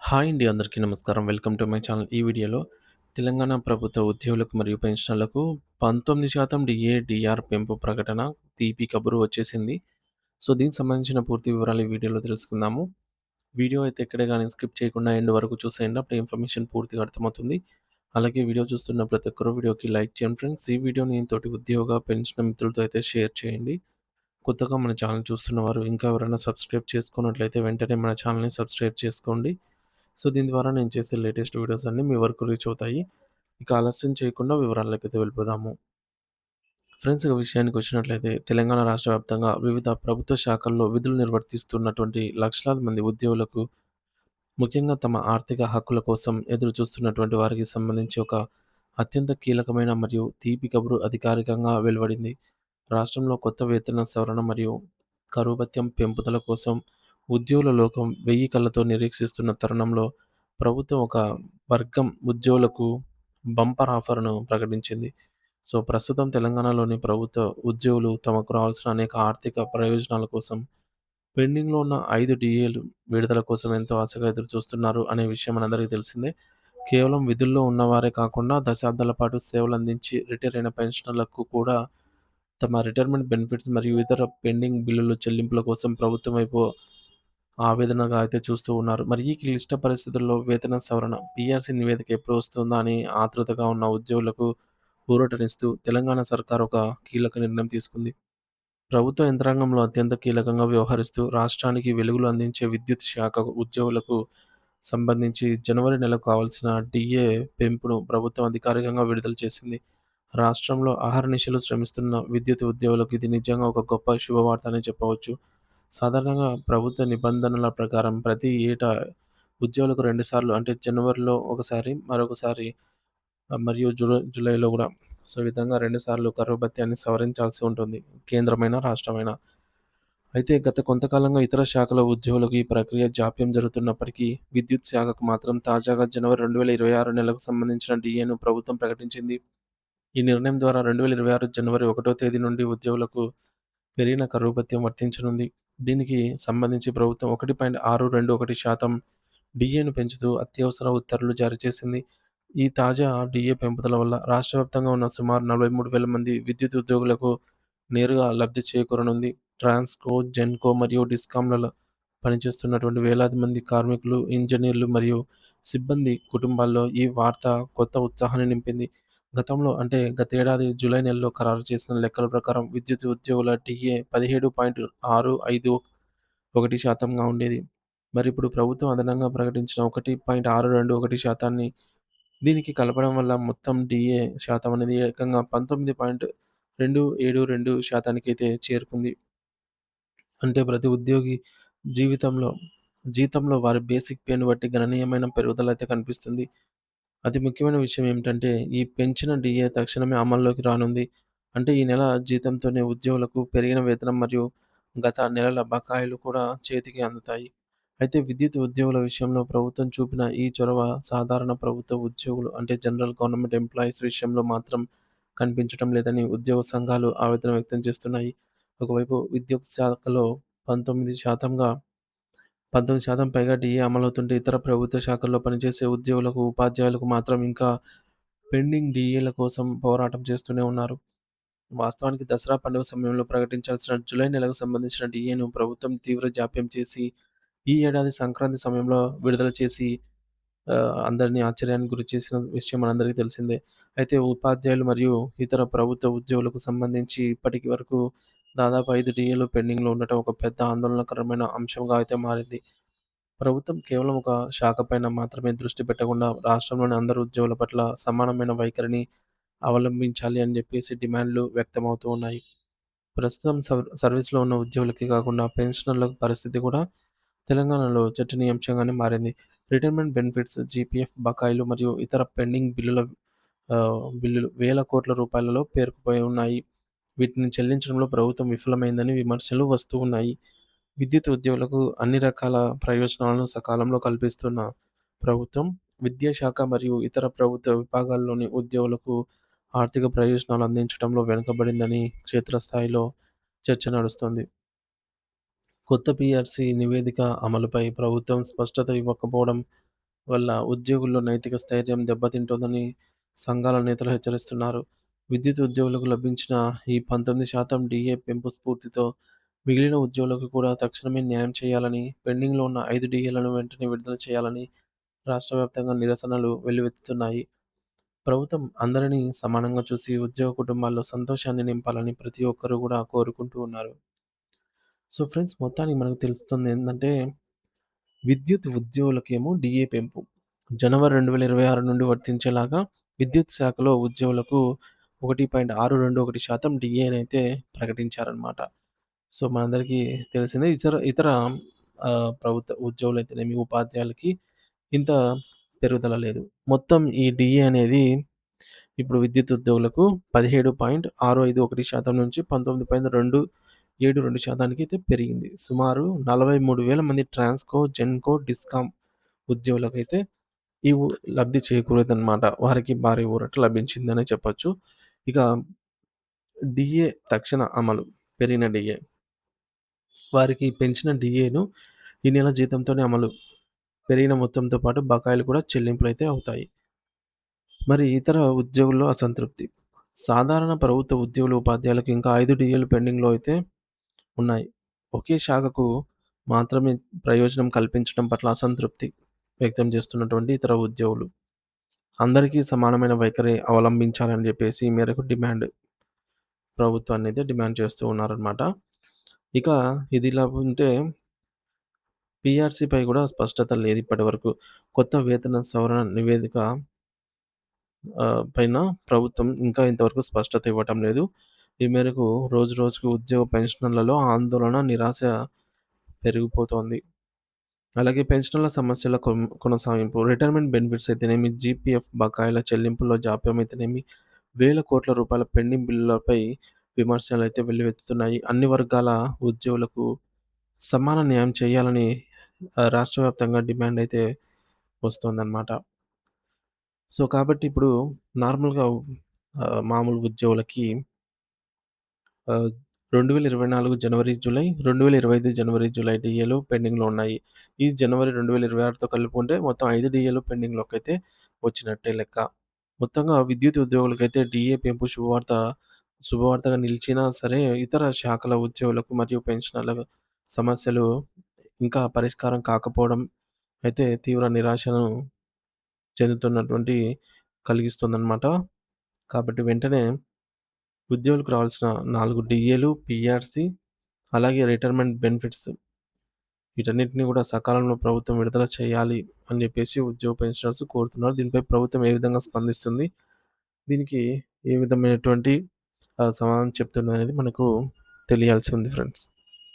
Hi అండి. అందరికీ నమస్కారం. Welcome to my channel. ఈ వీడియోలో తెలంగాణ ప్రభుత్వ ఉద్యోగులకు మరియు పెన్షనర్లకు 19% డీఏ, డీఆర్ పెంపు ప్రకటన తీపి కబురు వచ్చేసింది. సో, దీనికి సంబంధించిన పూర్తి వివరాలు ఈ వీడియోలో తెలుసుకుందాము. వీడియో అయితే ఎక్కడ గాని స్కిప్ చేయకుండా ఎండ్ వరకు చూసేయండి. అప్పుడు ఇన్ఫర్మేషన్ పూర్తిగా అర్థమవుతుంది. అలాగే వీడియో చూస్తున్న ప్రతి ఒక్కరు వీడియోకి లైక్ చేయండి ఫ్రెండ్స్. ఈ వీడియోని తోటి ఉద్యోగ, పెన్షన్ మిత్రులతో అయితే షేర్ చేయండి. కొత్తగా మన ఛానల్ చూస్తున్నవారు ఇంకా ఎవరైనా సబ్స్క్రైబ్ చేసుకున్నట్లయితే వెంటనే మన ఛానల్‌ని సబ్స్క్రైబ్ చేసుకోండి. సో, దీని ద్వారా నేను చేసే లేటెస్ట్ వీడియోస్ అన్నీ మీ వరకు రీచ్ అవుతాయి. ఇక ఆలస్యం చేయకుండా వివరాల్లోకైతే వెళ్ళిపోదాము. ఫ్రెండ్స్ ఇక విషయానికొచ్చినట్లయితే తెలంగాణ రాష్ట్ర వ్యాప్తంగా వివిధ ప్రభుత్వ శాఖల్లో విధులు నిర్వర్తిస్తున్నటువంటి లక్షలాది మంది ఉద్యోగులకు ముఖ్యంగా తమ ఆర్థిక హక్కుల కోసం ఎదురు చూస్తున్నటువంటి వారికి సంబంధించి ఒక అత్యంత కీలకమైన మరియు తీపి కబురు అధికారికంగా వెలువడింది. రాష్ట్రంలో కొత్త వేతన సవరణ మరియు కరువు భత్యం పెంపుదల కోసం ఉద్యోగుల లోకం 1000 కళ్ళతో నిరీక్షిస్తున్న తరుణంలో ప్రభుత్వం ఒక వర్గం ఉద్యోగులకు బంపర్ ఆఫర్‌ను ప్రకటించింది. సో, ప్రస్తుతం తెలంగాణలోని ప్రభుత్వ ఉద్యోగులు తమకు రావాల్సిన అనేక ఆర్థిక ప్రయోజనాల కోసం పెండింగ్‌లో ఉన్న 5 డీఏలు విడుదల కోసం ఎంతో ఆశగా ఎదురుచూస్తున్నారు అనే విషయం మనందరికీ తెలిసిందే. కేవలం విధుల్లో ఉన్నవారే కాకుండా దశాబ్దాల పాటు సేవలందించి రిటైర్ అయిన పెన్షనర్లకు కూడా తమ రిటైర్మెంట్ బెనిఫిట్స్ మరియు ఇతర పెండింగ్ బిల్లుల చెల్లింపుల కోసం ప్రభుత్వం వైపు ఆవేదనగా అయితే చూస్తూ ఉన్నారు. మరి ఈ క్లిష్ట పరిస్థితుల్లో వేతన సవరణ పీఆర్సీ నివేదిక ఎప్పుడు వస్తుందా అని ఆతృతగా ఉన్న ఉద్యోగులకు ఊరటనిస్తూ తెలంగాణ సర్కార్ ఒక కీలక నిర్ణయం తీసుకుంది. ప్రభుత్వ యంత్రాంగంలో అత్యంత కీలకంగా వ్యవహరిస్తూ రాష్ట్రానికి వెలుగులు అందించే విద్యుత్ శాఖ ఉద్యోగులకు సంబంధించి జనవరి నెలకు కావాల్సిన డీఏ పెంపును ప్రభుత్వం అధికారికంగా విడుదల చేసింది. రాష్ట్రంలో అహర్నిశలు శ్రమిస్తున్న విద్యుత్ ఉద్యోగులకు ఇది నిజంగా ఒక గొప్ప శుభవార్త అనే చెప్పవచ్చు. సాధారణంగా ప్రభుత్వ నిబంధనల ప్రకారం ప్రతి ఏటా ఉద్యోగులకు 2 సార్లు అంటే జనవరిలో ఒకసారి, మరొకసారి మరియు జూలైలో గూడా. సో, ఈ విధంగా 2 సార్లు కరువు భత్యాన్ని సవరించాల్సి ఉంటుంది. కేంద్రమైనా, రాష్ట్రమైనా. అయితే గత కొంతకాలంగా ఇతర శాఖల ఉద్యోగులకు ఈ ప్రక్రియ జాప్యం జరుగుతున్నప్పటికీ, విద్యుత్ శాఖకు మాత్రం తాజాగా జనవరి 2026 నెలకు సంబంధించిన డీఏను ప్రభుత్వం ప్రకటించింది. ఈ నిర్ణయం ద్వారా 2026 జనవరి 1 తేదీ నుండి ఉద్యోగులకు పెరిగిన కరువు భత్యం వర్తించనుంది. దీనికి సంబంధించి ప్రభుత్వం 1.621% డీఏను పెంచుతూ అత్యవసర ఉత్తర్వులు జారీ చేసింది. ఈ తాజా డీఏ పెంపుదల వల్ల రాష్ట్ర వ్యాప్తంగా ఉన్న సుమారు 43,000 మంది విద్యుత్ ఉద్యోగులకు నేరుగా లబ్ధి చేకూరనుంది. ట్రాన్స్‌కో, జెన్‌కో మరియు డిస్కామ్‌లలో పనిచేస్తున్నటువంటి వేలాది మంది కార్మికులు, ఇంజినీర్లు మరియు సిబ్బంది కుటుంబాల్లో ఈ వార్త కొత్త ఉత్సాహాన్ని నింపింది. గతంలో అంటే గతేడాది జూలై నెలలో ఖరారు చేసిన లెక్కల ప్రకారం విద్యుత్ ఉద్యోగుల డీఏ 17.651% ఉండేది. మరిప్పుడు ప్రభుత్వం అదనంగా ప్రకటించిన 1.621% దీనికి కలపడం వల్ల మొత్తం డీఏ శాతం అనేది ఏకంగా 19.272% అయితే చేరుకుంది. అంటే ప్రతి ఉద్యోగి జీవితంలో జీతంలో వారి బేసిక్ పేని బట్టి గణనీయమైన పెరుగుదల అయితే కనిపిస్తుంది. అతి ముఖ్యమైన విషయం ఏమిటంటే, ఈ పెంచిన డీఏ తక్షణమే అమల్లోకి రానుంది. అంటే ఈ నెల జీతంతోనే ఉద్యోగులకు పెరిగిన వేతనం మరియు గత నెలల బకాయిలు కూడా చేతికి అందుతాయి. అయితే విద్యుత్ ఉద్యోగుల విషయంలో ప్రభుత్వం చూపిన ఈ చొరవ సాధారణ ప్రభుత్వ ఉద్యోగులు అంటే జనరల్ గవర్నమెంట్ ఎంప్లాయీస్ విషయంలో మాత్రం కనిపించడం లేదని ఉద్యోగ సంఘాలు ఆవేదన వ్యక్తం చేస్తున్నాయి. ఒకవైపు విద్యుత్ శాఖలో 19%గా 19% పైగా డీఏ అమలవుతుంటే ఇతర ప్రభుత్వ శాఖల్లో పనిచేసే ఉద్యోగులకు, ఉపాధ్యాయులకు మాత్రం ఇంకా పెండింగ్ డీఏల కోసం పోరాటం చేస్తూనే ఉన్నారు. వాస్తవానికి దసరా పండుగ సమయంలో ప్రకటించాల్సిన జూలై నెలకు సంబంధించిన డీఏను ప్రభుత్వం తీవ్ర జాప్యం చేసి, ఈ ఏడాది సంక్రాంతి సమయంలో విడుదల చేసి అందరిని ఆశ్చర్యానికి గురిచేసిన విషయం మనందరికీ తెలిసిందే. అయితే ఉపాధ్యాయులు మరియు ఇతర ప్రభుత్వ ఉద్యోగులకు సంబంధించి ఇప్పటికి వరకు దాదాపు 5 డీఏలు పెండింగ్‌లో ఉండటం ఒక పెద్ద ఆందోళనకరమైన అంశంగా అయితే మారింది. ప్రభుత్వం కేవలం ఒక శాఖ పైన మాత్రమే దృష్టి పెట్టకుండా రాష్ట్రంలోని అందరు ఉద్యోగుల పట్ల సమానమైన వైఖరిని అవలంబించాలి అని చెప్పేసి డిమాండ్‌లు వ్యక్తమవుతూ ఉన్నాయి. ప్రస్తుతం సర్వీస్‌లో ఉన్న ఉద్యోగులకే కాకుండా పెన్షనర్ల పరిస్థితి కూడా తెలంగాణలో చర్చనీయాంశంగానే మారింది. రిటైర్మెంట్ బెనిఫిట్స్, జీపీఎఫ్ బకాయిలు మరియు ఇతర పెండింగ్ బిల్లులు వేల కోట్ల రూపాయలలో పేరుకుపోయి ఉన్నాయి. వీటిని చెల్లించడంలో ప్రభుత్వం విఫలమైందని విమర్శలు వస్తూ ఉన్నాయి. విద్యుత్ ఉద్యోగులకు అన్ని రకాల ప్రయోజనాలను సకాలంలో కల్పిస్తున్న ప్రభుత్వం, విద్యాశాఖ మరియు ఇతర ప్రభుత్వ విభాగాల్లోని ఉద్యోగులకు ఆర్థిక ప్రయోజనాలు అందించడంలో వెనుకబడిందని క్షేత్రస్థాయిలో చర్చ నడుస్తోంది. కొత్త పీఆర్సీ నివేదిక అమలుపై ప్రభుత్వం స్పష్టత ఇవ్వకపోవడం, వల్ల ఉద్యోగుల్లో నైతిక స్థైర్యం దెబ్బతింటుందని సంఘాల నేతలు హెచ్చరిస్తున్నారు. విద్యుత్ ఉద్యోగులకు లభించిన ఈ 19% డీఏ పెంపు స్ఫూర్తితో మిగిలిన ఉద్యోగులకు కూడా తక్షణమే న్యాయం చేయాలని, పెండింగ్‌లో ఉన్న 5 డీఏలను వెంటనే విడుదల చేయాలని రాష్ట్ర వ్యాప్తంగా నిరసనలు వెల్లువెత్తుతున్నాయి. ప్రభుత్వం అందరినీ సమానంగా చూసి ఉద్యోగ కుటుంబాల్లో సంతోషాన్ని నింపాలని ప్రతి ఒక్కరు కూడా కోరుకుంటూ ఉన్నారు. సో ఫ్రెండ్స్, మొత్తానికి మనకు తెలుస్తుంది ఏందంటే, విద్యుత్ ఉద్యోగులకేమో డీఏ పెంపు. జనవరి 2026 నుండి వర్తించేలాగా విద్యుత్ శాఖలో ఉద్యోగులకు 1.621% డీఏనైతే ప్రకటించారనమాట. సో, మనందరికీ తెలిసిందే. ఇతర ఇతర ప్రభుత్వ ఉద్యోగులైతేనేమి, ఉపాధ్యాయులకి ఇంత పెరుగుదల లేదు. మొత్తం ఈ డీఏ అనేది ఇప్పుడు విద్యుత్ ఉద్యోగులకు 17.651% నుంచి 19.272% అయితే పెరిగింది. సుమారు 43,000 మంది ట్రాన్స్‌కో, జెన్‌కో, డిస్కామ్ ఉద్యోగులకైతే ఈ లబ్ధి చేకూరేదనమాట. వారికి భారీ ఊరట లభించిందనే చెప్పొచ్చు. ఇక డీఏ తక్షణ అమలు. పెరిగిన డీఏ. వారికి పెంచిన డీఏను ఈ నెల జీతంతోనే అమలు. పెరిగిన మొత్తంతో పాటు బకాయిలు కూడా చెల్లింపులైతే అవుతాయి. మరి ఇతర ఉద్యోగుల్లో అసంతృప్తి. సాధారణ ప్రభుత్వ ఉద్యోగులు, ఉపాధ్యాయులకు ఇంకా 5 డీఏలు పెండింగ్‌లో అయితే ఉన్నాయి. ఒకే శాఖకు మాత్రమే ప్రయోజనం కల్పించడం పట్ల అసంతృప్తి వ్యక్తం చేస్తున్నటువంటి ఇతర ఉద్యోగులు. అందరికీ సమానమైన వైఖరి అవలంబించాలని చెప్పేసి ఈ మేరకు ప్రభుత్వాన్నయితే డిమాండ్ చేస్తూ ఉన్నారనమాట. ఇక ఇదిలా ఉంటే పీఆర్సీపై కూడా స్పష్టత లేదు ఇప్పటివరకు. కొత్త వేతన సవరణ నివేదిక పైన ప్రభుత్వం ఇంకా ఇంతవరకు స్పష్టత ఇవ్వటం లేదు. ఈ మేరకు రోజు రోజుకు ఉద్యోగ పెన్షనర్లలో ఆందోళన, నిరాశ పెరిగిపోతోంది. అలాగే పెన్షనర్ల సమస్యల కొనసాగింపు. రిటైర్మెంట్ బెనిఫిట్స్ అయితేనేమి, జీపీఎఫ్ బకాయిల చెల్లింపుల్లో జాప్యం అయితేనేమి, వేల కోట్ల రూపాయల పెండింగ్ బిల్లులపై విమర్శలైతే వెల్లువెత్తుతున్నాయి. అన్ని వర్గాల ఉద్యోగులకు సమాన న్యాయం చేయాలని రాష్ట్ర వ్యాప్తంగా డిమాండ్ అయితే వస్తోందనమాట. సో, కాబట్టి ఇప్పుడు నార్మల్‌గా మామూలు ఉద్యోగులకి ఆహ్, 2024 జనవరి, జూలై, 2025 జనవరి, జూలై డీఏలు పెండింగ్‌లో ఉన్నాయి. ఈ జనవరి 2026తో కలుపుకుంటే మొత్తం 5 డీఏలు పెండింగ్‌లోకైతే వచ్చినట్టే లెక్క. మొత్తంగా విద్యుత్ ఉద్యోగులకైతే డీఏ పెంపు శుభవార్తగా నిలిచినా సరే, ఇతర శాఖల ఉద్యోగులకు మరియు పెన్షనర్ల సమస్యలు ఇంకా పరిష్కారం కాకపోవడం అయితే తీవ్ర నిరాశను చెందుతున్నటువంటి కలిగిస్తుందనమాట. కాబట్టి వెంటనే ఉద్యోగులకు రావాల్సిన 4 డీఏలు, పీఆర్సీ అలాగే రిటైర్మెంట్ బెనిఫిట్స్ వీటన్నిటిని కూడా సకాలంలో ప్రభుత్వం విడుదల చేయాలి అని చెప్పేసి ఉద్యోగ పెన్షనర్స్ కోరుతున్నారు. దీనిపై ప్రభుత్వం ఏ విధంగా స్పందిస్తుంది? దీనికి ఏ విధమైనటువంటి సమాధానం చెప్తుందనేది మనకు తెలియాల్సి ఉంది ఫ్రెండ్స్.